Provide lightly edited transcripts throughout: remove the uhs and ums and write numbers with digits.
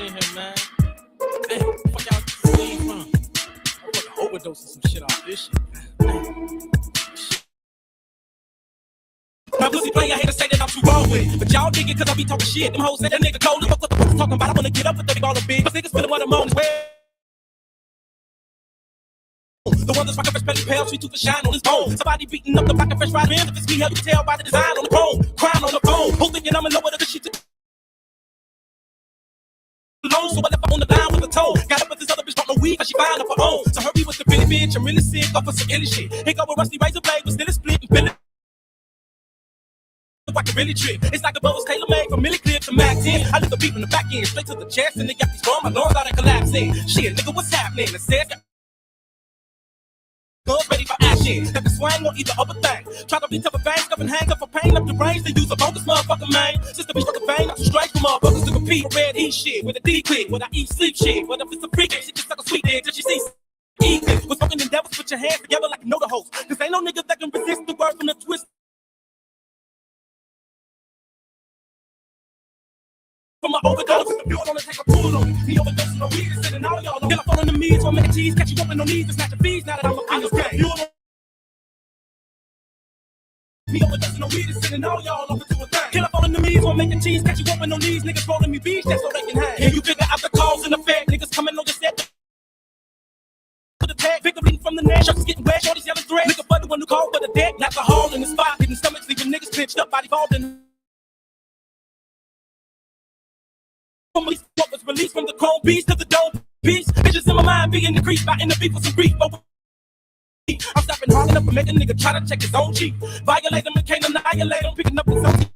in here, man. Hey, fuck y'all came from? I'm fucking overdosing some shit off this shit. My pussy play, I hate to say that I'm too wrong with. But y'all dig it cause I be talking shit. Them hoes say that nigga cold. Fuck what the fuck is talking about. I wanna get up with 30 ball of big. But niggas feeling what I'm on as well. The one that's rockin' fresh belly pale, sweet tooth and shine on his bone. Somebody beating up the back of fresh ride in. If it's me, how you can tell by the design on the phone. Crying on the phone. Who thinking I'm in love with her cause she took alone. So I left her on the line with a toe. Got up with this other bitch, don't know weed cause she fine up her own. So hurry with the bitty bitch, I'm really sick off of some illy shit. Ain't go with rusty razor blade, but still it's split and billet. I can really trick. It's like the bubbles tailor-made from Millie Clip to Mac 10. I lift the beat from the back end, straight to the chest, and they got these strong, my lungs out and collapsing. Shit, nigga, what's happening? It says guns ready for action. Got the swang on either other thing. Try to be tough and bang, stuff and hang up for pain up the range. They use a bogus motherfucker, man. Sister bitch fucking bang, not too straight for motherfuckers to compete. Red heat shit with a D quick. When I eat sleep shit. What if it's a freak? She just suck a sweet dick till she sees. Eat it. With fucking endeavors, put your hands together like you know the host. Cause ain't no nigga that can resist the word from the twist. From my overdose, you wanna take a pull on me. He overdosing on weed and sitting all y'all on. Get up on the knees, wanna make a cheese, catch you up in no knees and snatch your fees. Now that I'm a king of game. You wanna me overdosing on weed and sitting all y'all over to a thing. Get up on the knees, wanna make a cheese, catch you up in no knees. Niggas rolling me beach, that's so they can hang. Can you figure out the cause and effect? Niggas coming on your set. To the tag, victory from the neck, shirts getting wet, shorty's yelling thread. Nigga, but the one who called for the deck, not the hole in the spot, hitting stomachs, leaving niggas pinched up, body falling. What was released from the chrome beast to the dome piece. Bitches in my mind being decreased by in the beef with some grief. I'm stopping hard enough to make a nigga try to check his own cheek. Violate him and can't annihilate him, picking up his own.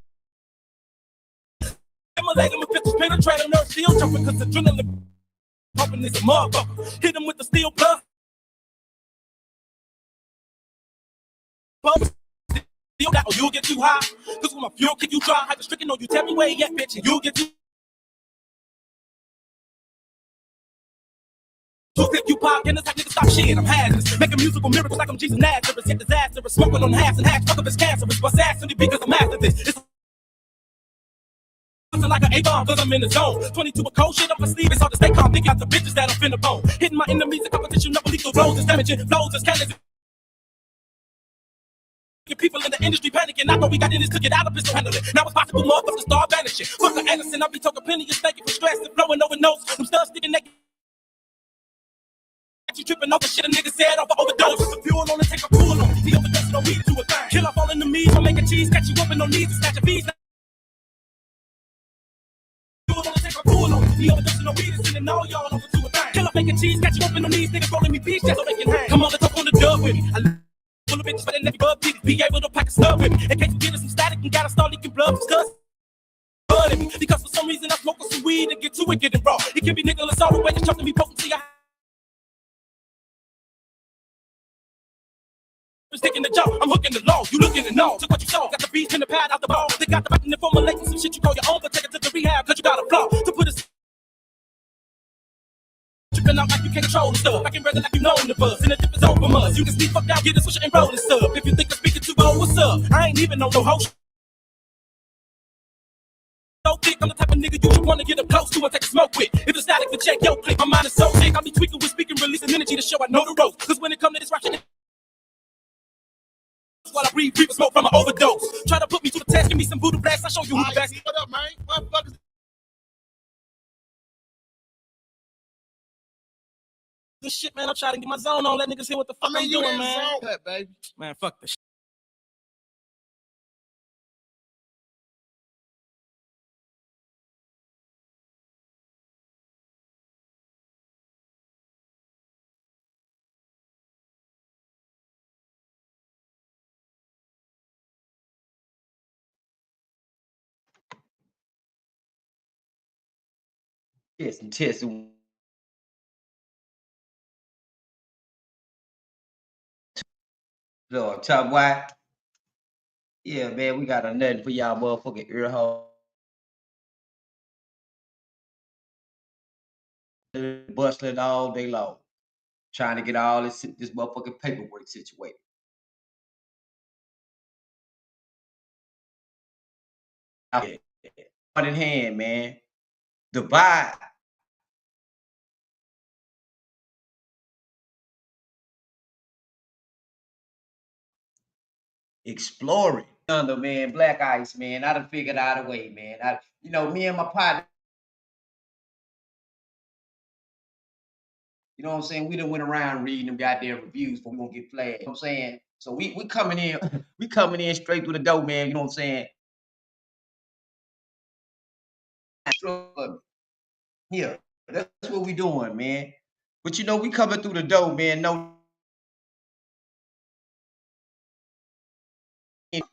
Immolate him and pictures penetrate him, nerve still jumping cause adrenaline pumping is a motherfucker. Hit him with the steel blood. Steel that or you'll get too high. Cause when my fuel kick you dry, hyper stricken on you, tell me where you at, bitch, and you'll get too. So if you pop in this, like nigga stop shit, I'm hazardous. Making musical miracles like I'm Jesus Nazareth. Get disastrous, smoking on halves and hacks, fuck up his cancerous. Bust ass to me because I'm after this. It's like an A-bomb cause I'm in the zone. 22 a cold shit up my sleeve, it's hard to stay calm. Think out the bitches that I'm finna bone. Hitting my enemies in competition, never lethal blows. It's damaging, blows, it's cannons. People in the industry panicking. I thought we got in this to get out of this, to handle it. Now it's possible motherfuckers start vanishing. Fuck the Anderson, I'll be talking plenty of thank you for stress and flowing over notes. I'm still sticking naked. You tripping over shit a nigga said off of overdose. The fuel on it, take a pull on. The overdose don't lead to a thing. Kill off all enemies, don't make a cheese, catch you up in no knees and snatch your fees. Fuel on it, take a pull on. The overdose don't lead to sending all y'all over to a thing. Kill off, make a cheese, catch you up in no knees, niggas rolling me beach, that's so they can hang. Come on, let's talk on the dub with me. I full of bitches, but they never bug titties. Be able to pack a snub with me. In case we get some static and gotta start leaking blood from studs. Because for some reason I smoke some weed and get too wicked and raw. It can be Nicholas all the way, just trying to be potency. Sticking the jaw, I'm hooking the law. You looking to know. Took what you saw, got the beast in the pad out the ball. They got the button and formulating some shit you call your own, but take it to the rehab, cause you got a flaw. To put a tripping out like you can't control the stuff. I can rather like you know in the buzz. In a different zone from us. You can speak fucked out, get a switcher and roll and stuff. If you think I'm speaking too old, what's up? I ain't even on no hoe. So thick, I'm the type of nigga you should wanna get up close to and take a smoke with. If it's static, then check your click. My mind is so sick, I be tweaking with speaking, releasing energy to show I know the ropes. Cause when it come to this rap shit, while I breathe, breathe smoke from an overdose. Try to put me to the test, give me some voodoo blast, I'll show you who the best. What up, man? Motherfuckers. This shit, man, I'm trying to get my zone on, let niggas hear what the fuck I'm doing, man. Cut, baby. Man, fuck this shit. Test. Lord, top white. Yeah, man, we got a nothing for y'all motherfucking ear hole. Bustling all day long. Trying to get all this motherfucking paperwork situated. Out in hand, man. Divide exploring. Thunder, man, Black Ice, man. I done figured out a way, man. Me and my partner, you know what I'm saying? We done went around reading them goddamn reviews before we gonna get flagged. You know what I'm saying? So we coming in, we coming in straight through the door, man. You know what I'm saying? Yeah, that's what we doing, man. But we coming through the door, man. No, get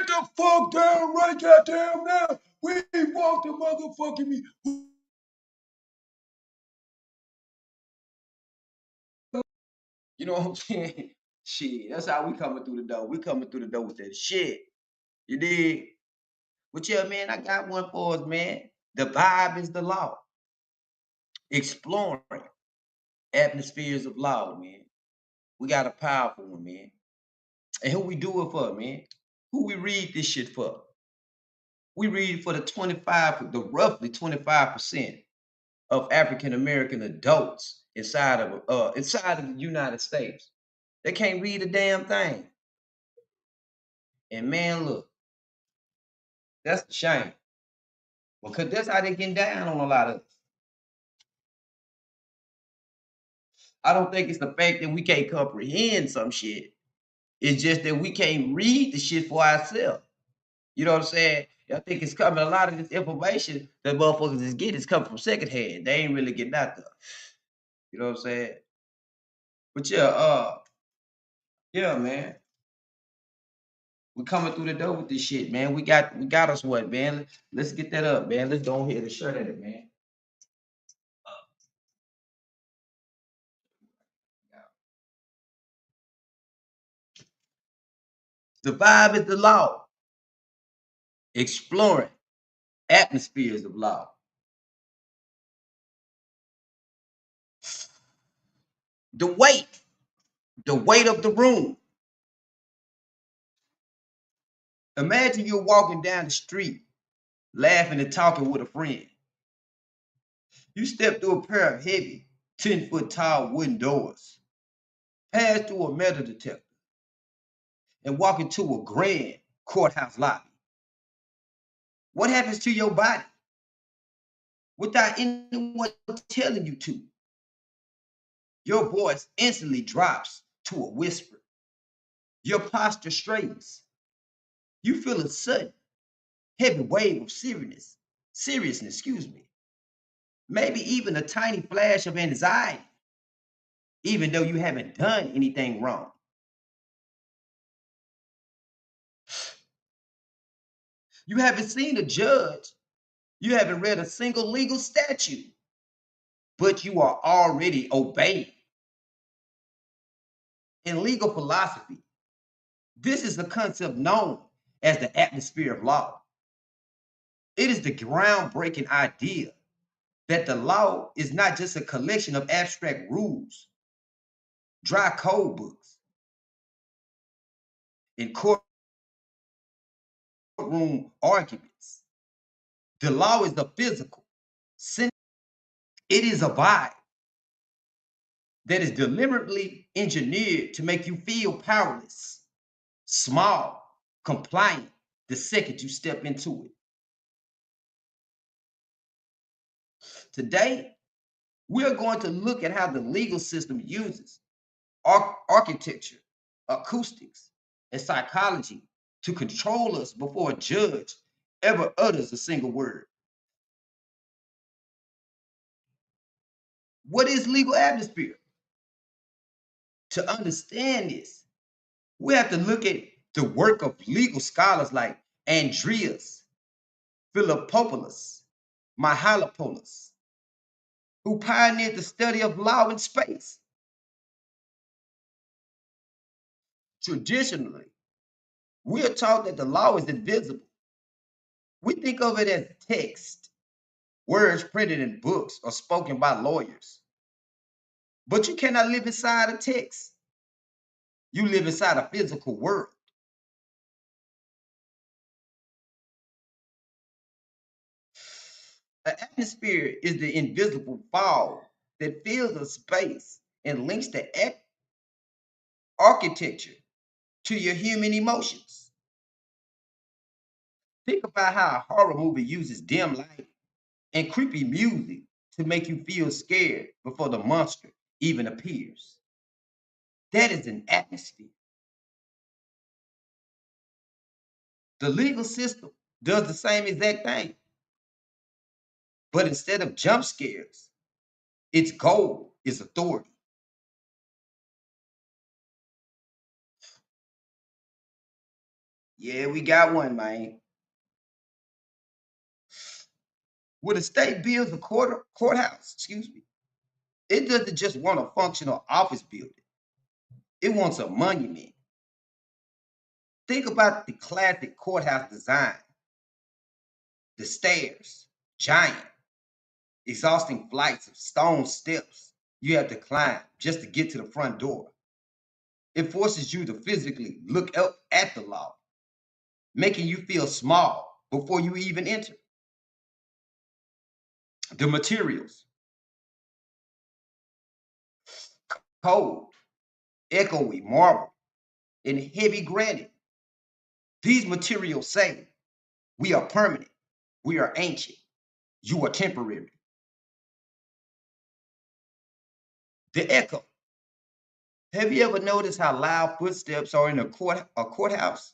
the fuck down right goddamn now. We ain't walked the motherfucking me. You know what I'm saying? Shit, that's how we coming through the door. We coming through the door with that shit. You dig? But yeah, man, I got one for us, man. The vibe is the law. Exploring atmospheres of law, man. We got a powerful one, man. And who we do it for, man? Who we read this shit for? We read for the roughly 25% of African American adults inside of the United States. They can't read a damn thing. And man, look, that's the shame. Because that's how they getting down on a lot of us. I don't think it's the fact that we can't comprehend some shit. It's just that we can't read the shit for ourselves. You know what I'm saying? I think it's coming. A lot of this information that motherfuckers is getting is coming from secondhand. They ain't really getting out there. You know what I'm saying? But yeah, man. We coming through the door with this shit, man. We got us what, man? Let's get that up, man. Let's go ahead and shirt at it, man. The vibe is the law. Exploring atmospheres of law. The weight of the room. Imagine you're walking down the street, laughing and talking with a friend. You step through a pair of heavy, 10-foot tall wooden doors, pass through a metal detector, and walk into a grand courthouse lobby. What happens to your body without anyone telling you to? Your voice instantly drops to a whisper. Your posture straightens. You feel a sudden, heavy wave of seriousness, excuse me. Maybe even a tiny flash of anxiety, even though you haven't done anything wrong. You haven't seen a judge. You haven't read a single legal statute, but you are already obeying. In legal philosophy, this is the concept known as the atmosphere of law. It is the groundbreaking idea that the law is not just a collection of abstract rules, dry code books, and courtroom arguments. The law is the physical. It is a vibe that is deliberately engineered to make you feel powerless, small, compliant the second you step into it. Today, we're going to look at how the legal system uses architecture, acoustics, and psychology to control us before a judge ever utters a single word. What is legal atmosphere? To understand this, we have to look at the work of legal scholars like Andreas Philippopoulos, Mihalopoulos, who pioneered the study of law in space. Traditionally, we are taught that the law is invisible. We think of it as text, words printed in books or spoken by lawyers. But you cannot live inside a text. You live inside a physical world. An atmosphere is the invisible fog that fills a space and links the architecture to your human emotions. Think about how a horror movie uses dim light and creepy music to make you feel scared before the monster even appears. That is an atmosphere. The legal system does the same exact thing, but instead of jump scares, its goal is authority. Yeah, we got one, man. When the state builds a courthouse, excuse me, it doesn't just want a functional office building. It wants a monument. Think about the classic courthouse design. The stairs, giant, exhausting flights of stone steps you have to climb just to get to the front door. It forces you to physically look up at the law, making you feel small before you even enter. The materials, cold, echoey marble, and heavy granite. These materials say, we are permanent, we are ancient, you are temporary. The echo. Have you ever noticed how loud footsteps are in a courthouse?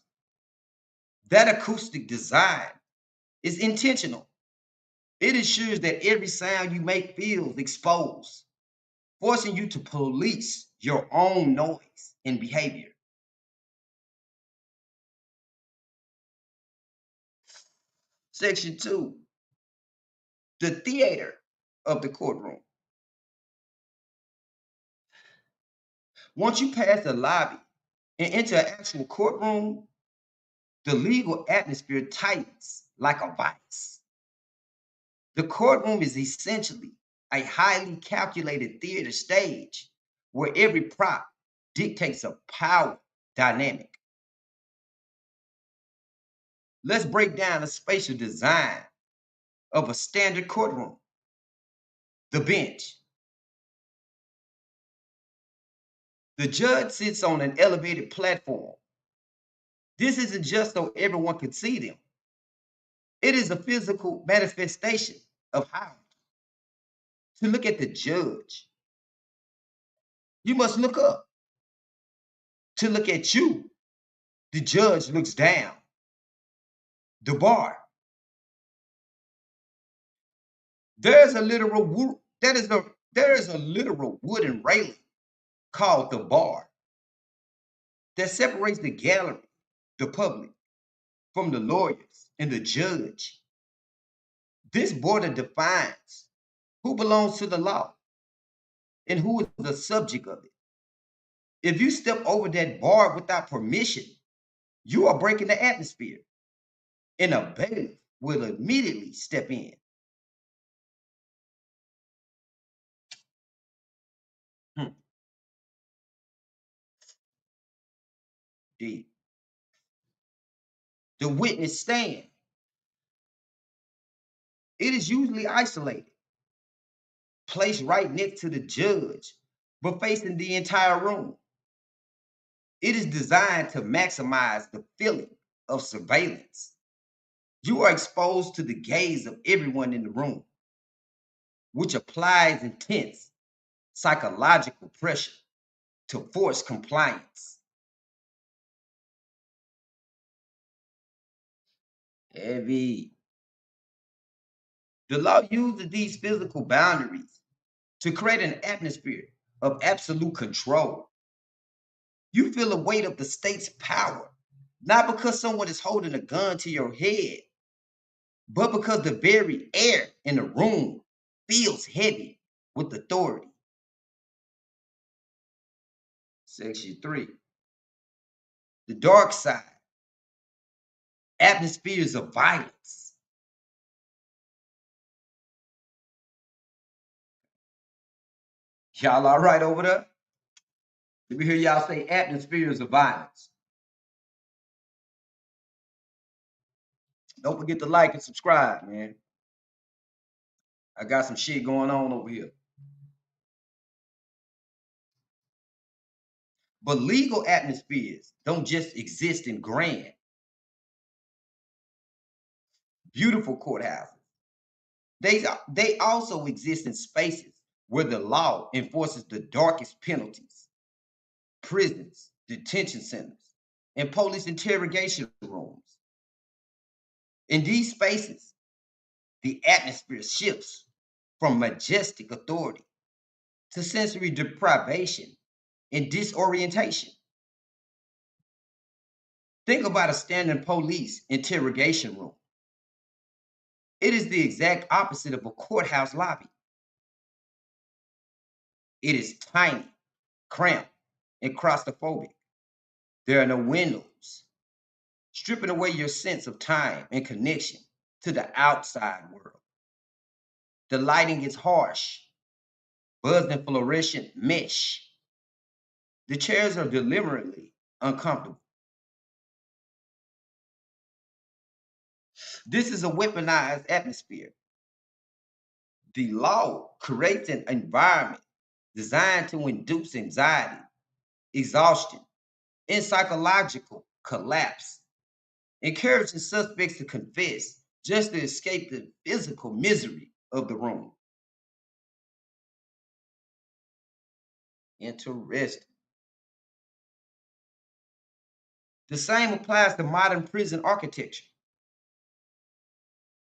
That acoustic design is intentional. It ensures that every sound you make feels exposed, forcing you to police your own noise and behavior. Section 2, the theater of the courtroom. Once you pass the lobby and enter an actual courtroom, the legal atmosphere tightens like a vice. The courtroom is essentially a highly calculated theater stage where every prop dictates a power dynamic. Let's break down the spatial design of a standard courtroom. The bench. The judge sits on an elevated platform. This isn't just so everyone can see them. It is a physical manifestation of how to look at the judge. You must look up. To look at you, the judge looks down. The bar. There's a literal there is a literal wooden railing called the bar that separates the gallery, the public, from the lawyers and the judge. This border defines who belongs to the law and who is the subject of it. If you step over that bar without permission, you are breaking the atmosphere, and a bailiff will immediately step in. Hmm. The witness stand. It is usually isolated, placed right next to the judge, but facing the entire room. It is designed to maximize the feeling of surveillance. You are exposed to the gaze of everyone in the room, which applies intense psychological pressure to force compliance. Heavy. The law uses these physical boundaries to create an atmosphere of absolute control. You feel the weight of the state's power, not because someone is holding a gun to your head, but because the very air in the room feels heavy with authority. Section 3, the dark side, atmospheres of violence. Y'all all right over there? Let me hear y'all say atmospheres of violence. Don't forget to like and subscribe, man. I got some shit going on over here. But legal atmospheres don't just exist in grand, beautiful courthouses. They also exist in spaces where the law enforces the darkest penalties: prisons, detention centers, and police interrogation rooms. In these spaces, the atmosphere shifts from majestic authority to sensory deprivation and disorientation. Think about a standard police interrogation room. It is the exact opposite of a courthouse lobby. It is tiny, cramped, and claustrophobic. There are no windows, stripping away your sense of time and connection to the outside world. The lighting is harsh, buzzed in fluorescent mesh. The chairs are deliberately uncomfortable. This is a weaponized atmosphere. The law creates an environment designed to induce anxiety, exhaustion, and psychological collapse, encouraging suspects to confess just to escape the physical misery of the room. Interesting. The same applies to modern prison architecture.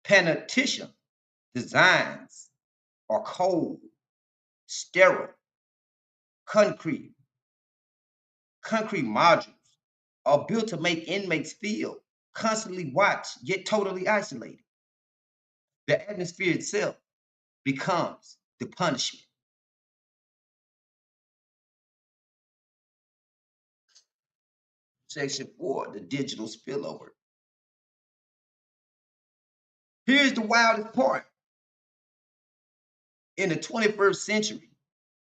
Penitentiary designs are cold, sterile, concrete. Concrete modules are built to make inmates feel constantly watched yet totally isolated. The atmosphere itself becomes the punishment. Section 4, the digital spillover. Here's the wildest part. In the 21st century,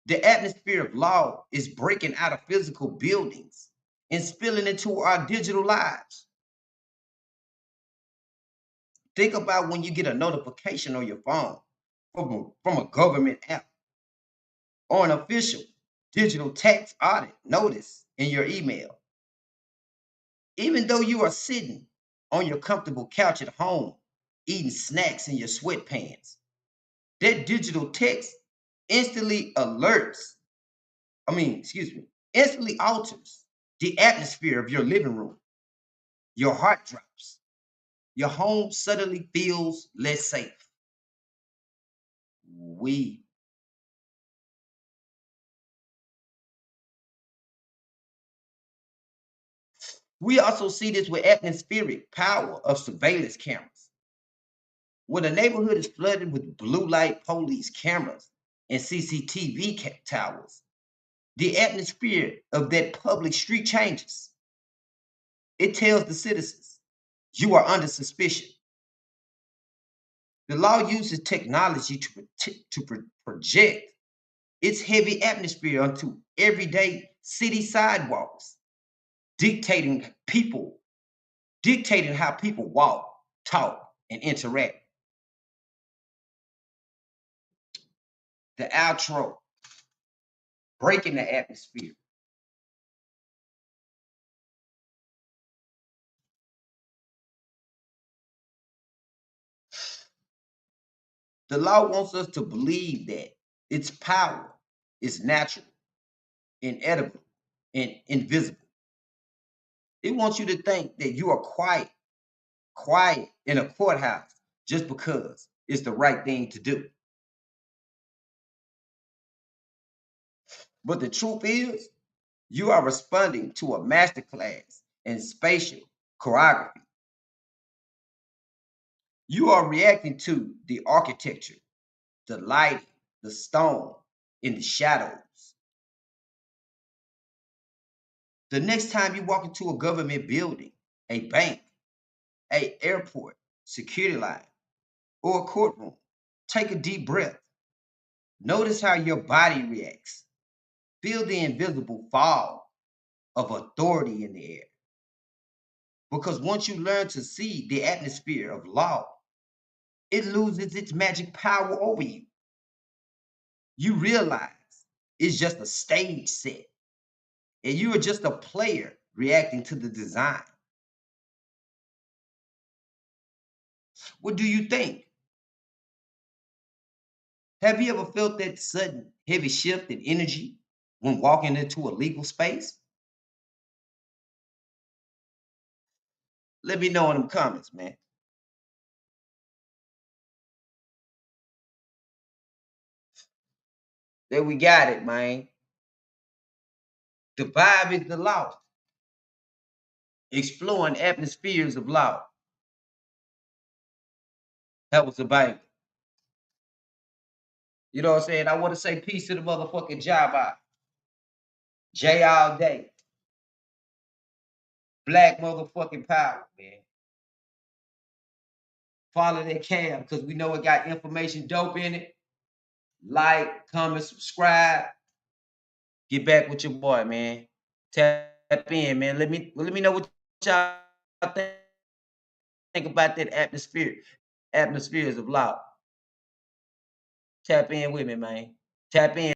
the atmosphere of law is breaking out of physical buildings and spilling into our digital lives. Think about when you get a notification on your phone from a government app or an official digital tax audit notice in your email. Even though you are sitting on your comfortable couch at home, eating snacks in your sweatpants, that digital text instantly alerts, instantly alters the atmosphere of your living room. Your heart drops. Your home suddenly feels less safe. We we also see this with atmospheric power of surveillance cameras. When a neighborhood is flooded with blue light police cameras and CCTV towers, the atmosphere of that public street changes. It tells the citizens, you are under suspicion. The law uses technology to project its heavy atmosphere onto everyday city sidewalks, dictating people, dictating how people walk, talk, and interact. The outro, breaking the atmosphere. The law wants us to believe that its power is natural, inedible, and invisible. It wants you to think that you are quiet in a courthouse just because it's the right thing to do. But the truth is, you are responding to a masterclass in spatial choreography. You are reacting to the architecture, the lighting, the stone, and the shadows. The next time you walk into a government building, a bank, a airport, security line, or a courtroom, take a deep breath. Notice how your body reacts. Feel the invisible fog of authority in the air. Because once you learn to see the atmosphere of law, it loses its magic power over you. You realize it's just a stage set, and you are just a player reacting to the design. What do you think? Have you ever felt that sudden heavy shift in energy when walking into a legal space? Let me know in the comments, man. There we got it, man. The vibe is the law. Exploring atmospheres of law. That was a bang. You know what I'm saying? I want to say peace to the motherfucking Java. J all day. Black motherfucking power, man. Follow that cam because we know it got information dope in it. Like, comment, subscribe. Get back with your boy, man. Tap in, man. Let me know what y'all think about that atmospheres of law. Tap in with me, man. Tap in.